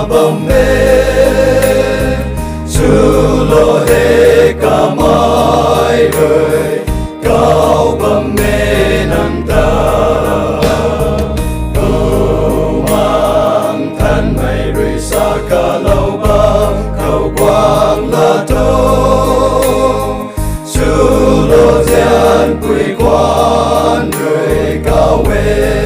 bầm mê Chúa lo hê cả mai ơi cao bầm mê nâng ta cầu mang thân mày rồi xa cả lâu ba cầu quang là thô Chúa lo gian quỳ quan rồi cao về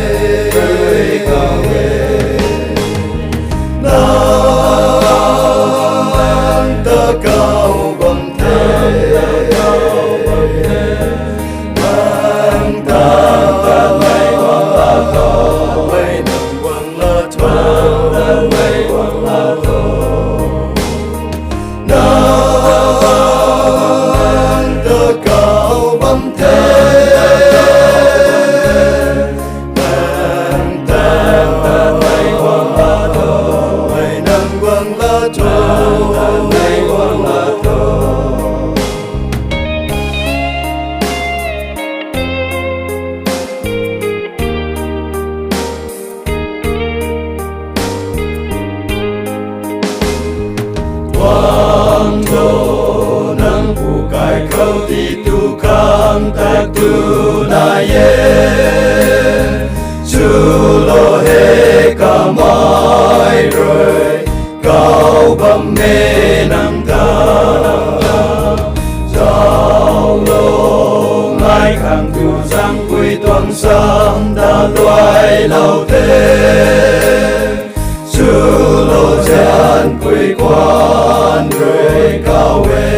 Kau tukang tak tunaya Chulo he kamai rồi Kau bầm mê nang ta Giao lô ngai khang tu giang quy toàn sam ta loài lâu thế Chulo gian quy quan rồi cao về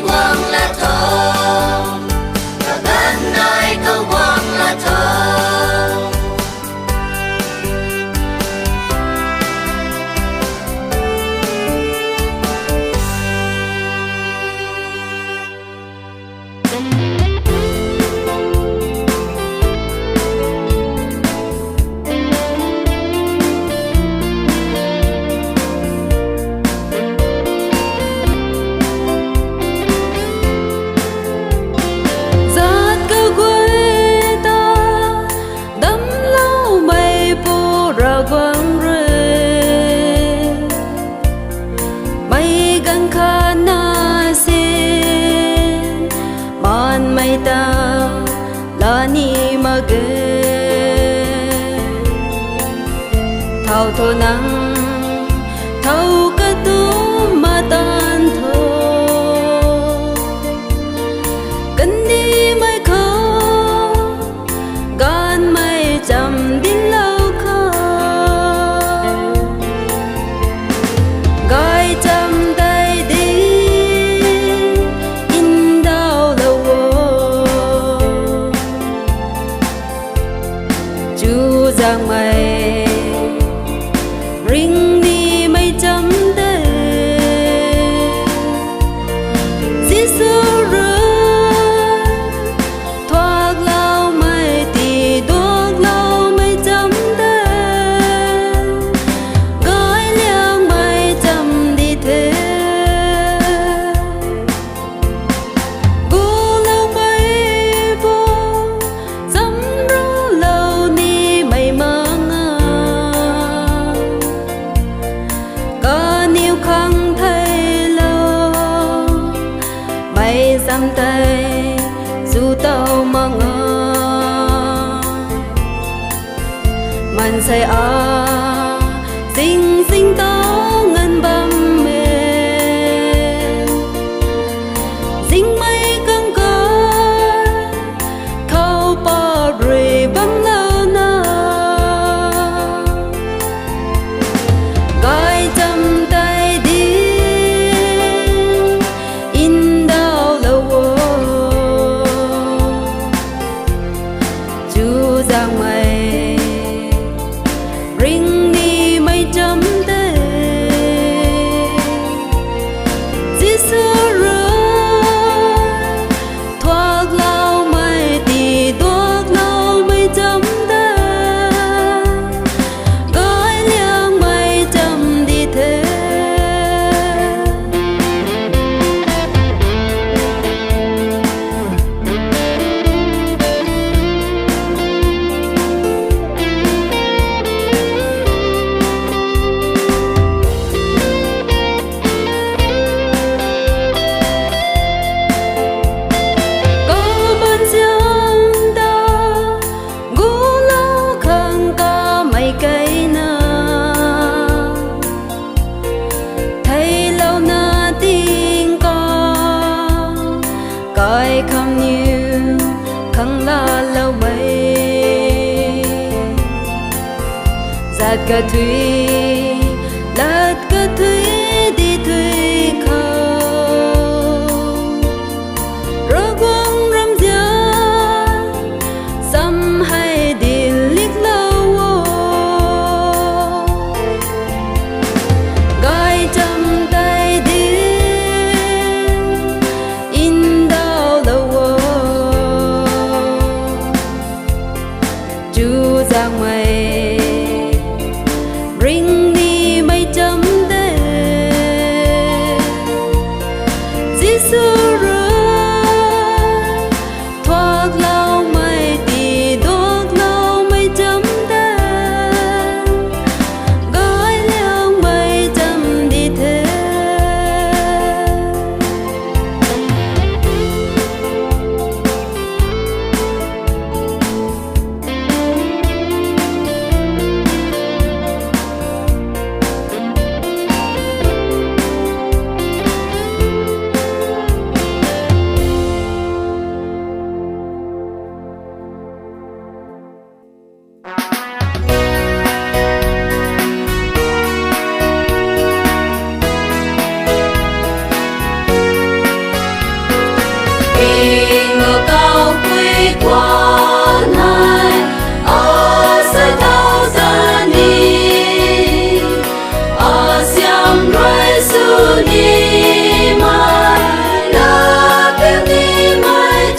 Quang là thơm, và ban nay câu thâu thô nắng thâu cả tú mà tan thô cần đi mai khó gan mai chậm đến lâu khó gai chậm tay đi in đau lâu chú giang mây ring đi mây chấm đê Giêsu rơi thoát lao mây thì thoát lao mây chấm đê gói liang mây chấm đi thế gu lâu mây vô dẫm rú lâu ni mây mang khăng thấy lâu bay dăm tay dù tao mà ngờ mình say xinh xinh tao ngân băm mềm dính mây căng cỡ khâu bỏ rì băm lâu na gói chăm tay giang mây ring đi mây chấm đê Giêsu rơi thoát lao mây thì thoát lao mây chấm đê gói liang mây chấm đi thế coi không như không lo lâu mây giặt cả thủy lật cả thủy đi thủy khâu rồi quăng râm giá xăm hay đi liếc lâu gói chăm tay đi in chú giang mây ring đi mây chấm đê Giêsu rơi thoát lao mây thì thoát lao mây chấm đê gói liang mây chấm đi thế ngựa cao quý quan hai ở sai thao gian đi ở xiêm rơi su đi mai là tiếng đi mai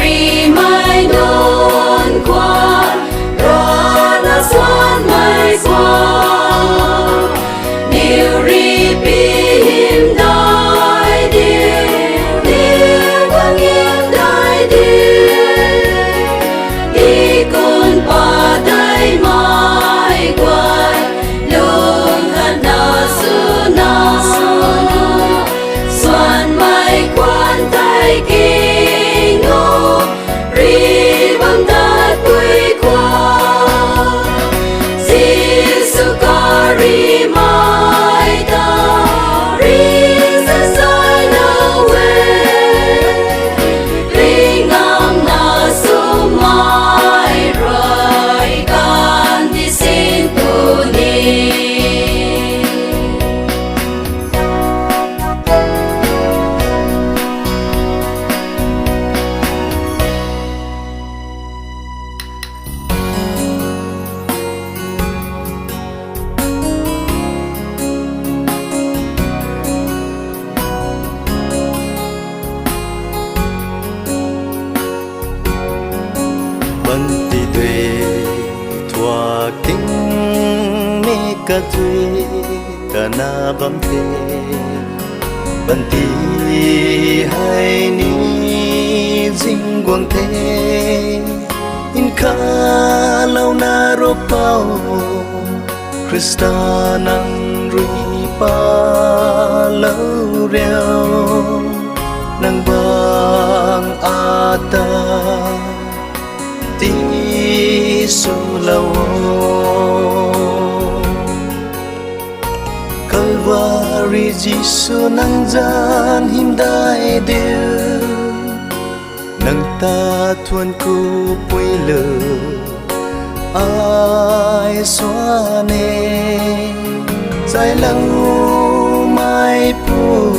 ri mai đón qua rồi là xuân mai qua điều ri bìm đại điều điều vang yên đại điều đi con pa đại mai quay luôn hạt na su na xuân mai quan tay kinh ngô ri băng ta quy qua Giêsu ca ri mai ta ri sa sai na we ri ngam na su mai rai kan di sin tu ni Bần tì tuệ thua kinh mê ca tuệ ca na bấm thê Bần tì hai ni dinh quang thế in ca lâu na rô bao Christa nang rui pa lâu reo nang bang ata ti su lâu Calvary Giêsu nang gian him đại điều nang ta thuần cu bùi lờ ai xóa nê dài lâu mai pu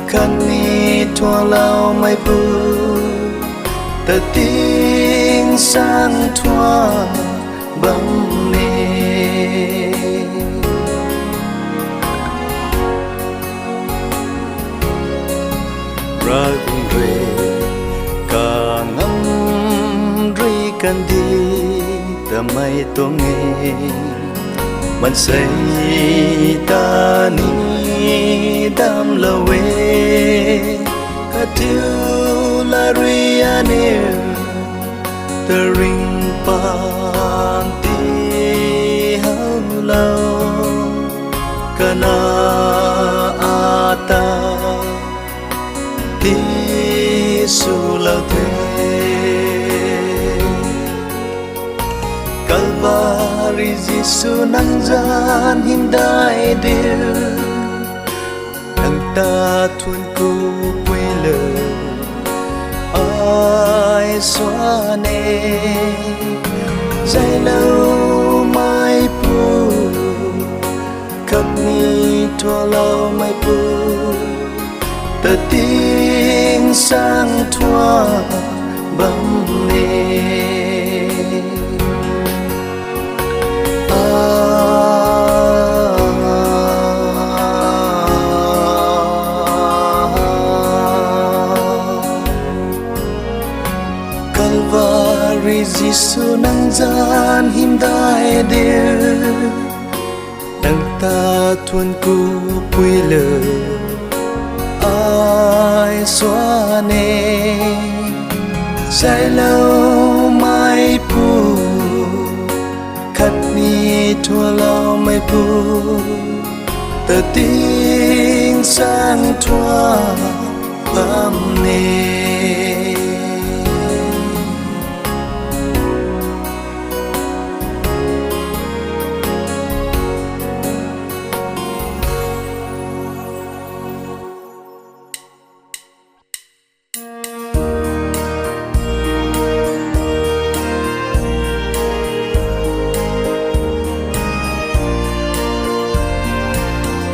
khăn ni thua lao mai pu ta tiếng sang thoa bóng nê ra cùng rê cả ngắm rê can đi ta mai tô nghe man say ta ni đam lâu cả thiếu la rianir the ring pan ti hau lâu kana ata ti su lâu thế Calvary Giêsu nang gian him đại điều nang ta thuần cu quê lờ ai xóa nê dài lâu mai pu khắp ni thua lâu mai pu ta tiếng sang thua bấm nê Calvary Giêsu nang gian him đại điều nang ta thuần cu bùi lờ ai xóa nê dài lâu mai pu khát ni thua lao mai pu ta tiếng sang thua bám nê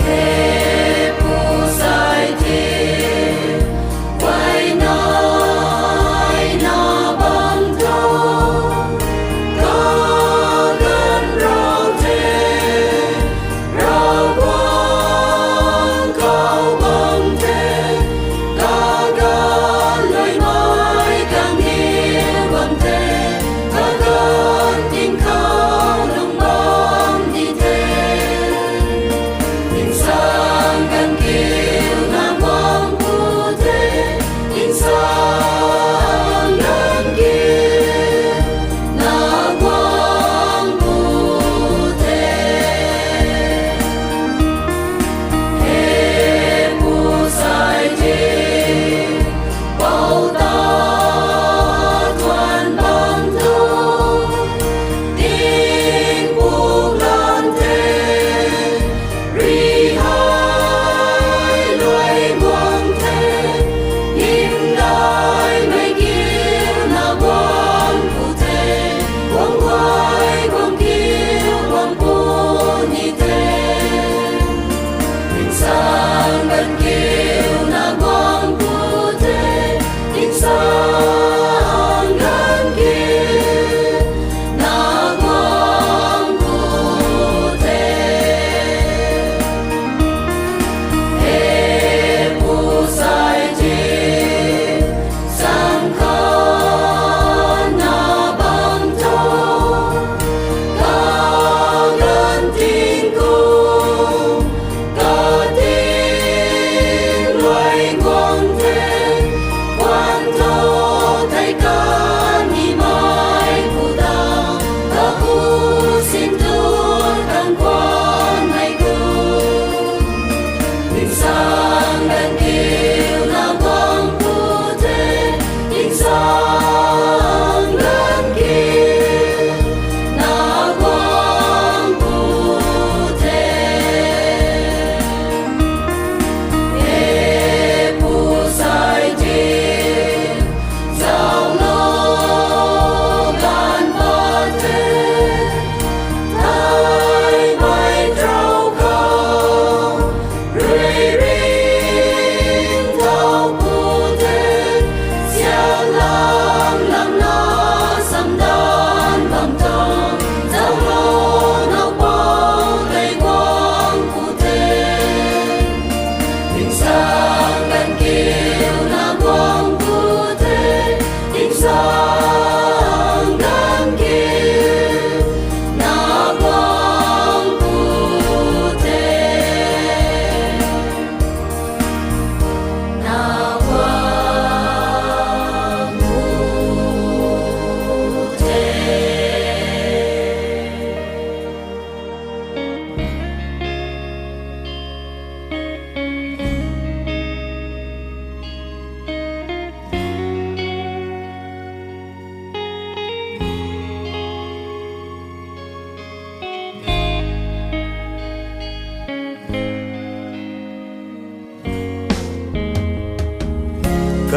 Hãy subscribe cho kênh Ghiền Mì Gõ để không bỏ lỡ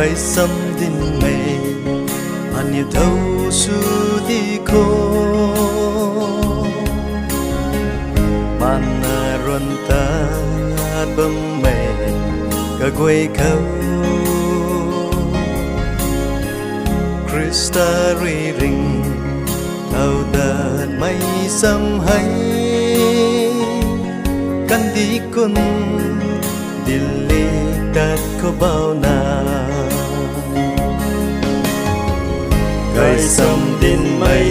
gai sam din mei an yêu thâu su đi khô man ruân ta bấm mei cả quay khâu Krista ri ring thâu đợt mây sâm hay căn đi kun dilli tat ko bao na gai sam din mây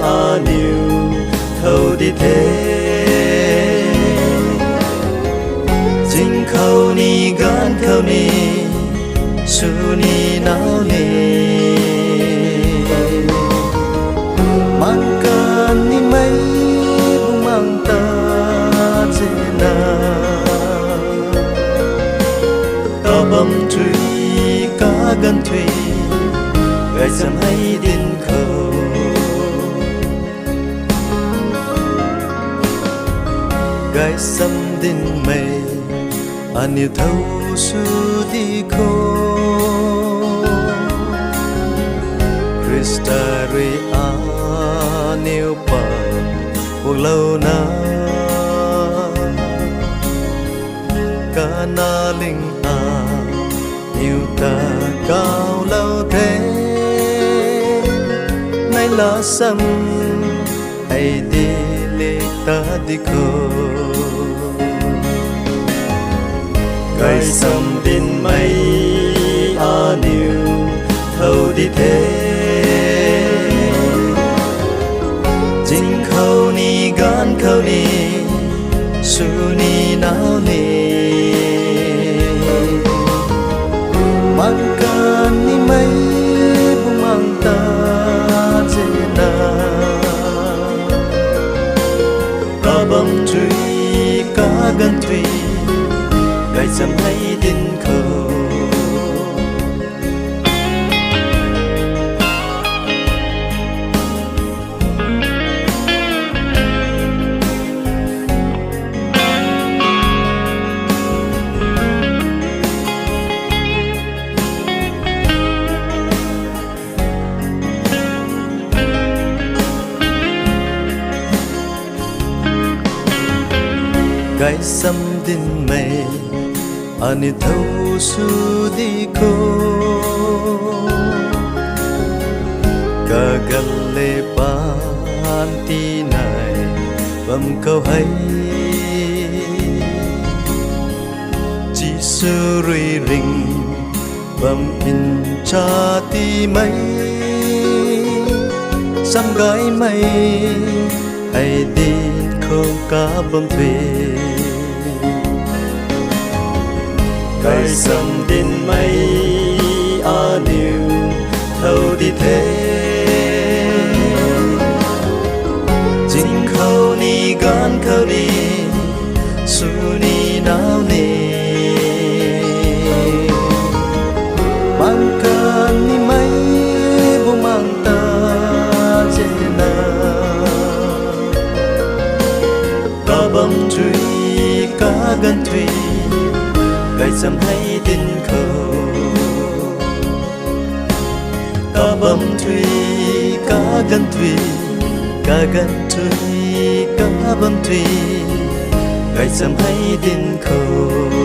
a niu thâu đi thế jing khâu ni gan khâu ni su ni nao ni mang can ni mây bu mang ta na ta bầm truy cá gan truy gai sam hay din khâu gai sam din mây an yêu thâu su đi khô Krista ri an yêu pa cuộc lâu na ca na linh a yêu ta cao lâu thế nay lá sâm hay đi lê ta đi khô gai sam din mây a niu thâu đi thế jing khâu ni gan khâu ni su ni nao ni mang can ni mây bu mang ta na ta bầm truy cá gan truy gai sam hay din khâu gai sam din mây an yêu thâu su đi khô cả gần lê ban ti này bầm câu hay chỉ sư ri ring bầm in cha ti mây sam gai mây hay đi khô cá bầm thuê gai sam din mây a niu thâu đi thế jing khâu ni gan khâu ni su ni nao ni mang can ni mây bu mang ta na ta bầm truy cá gan truy gai sam hay din khâu ta bầm truy cá gan truy cá gan truy cá bầm truy gai sam hay din khâu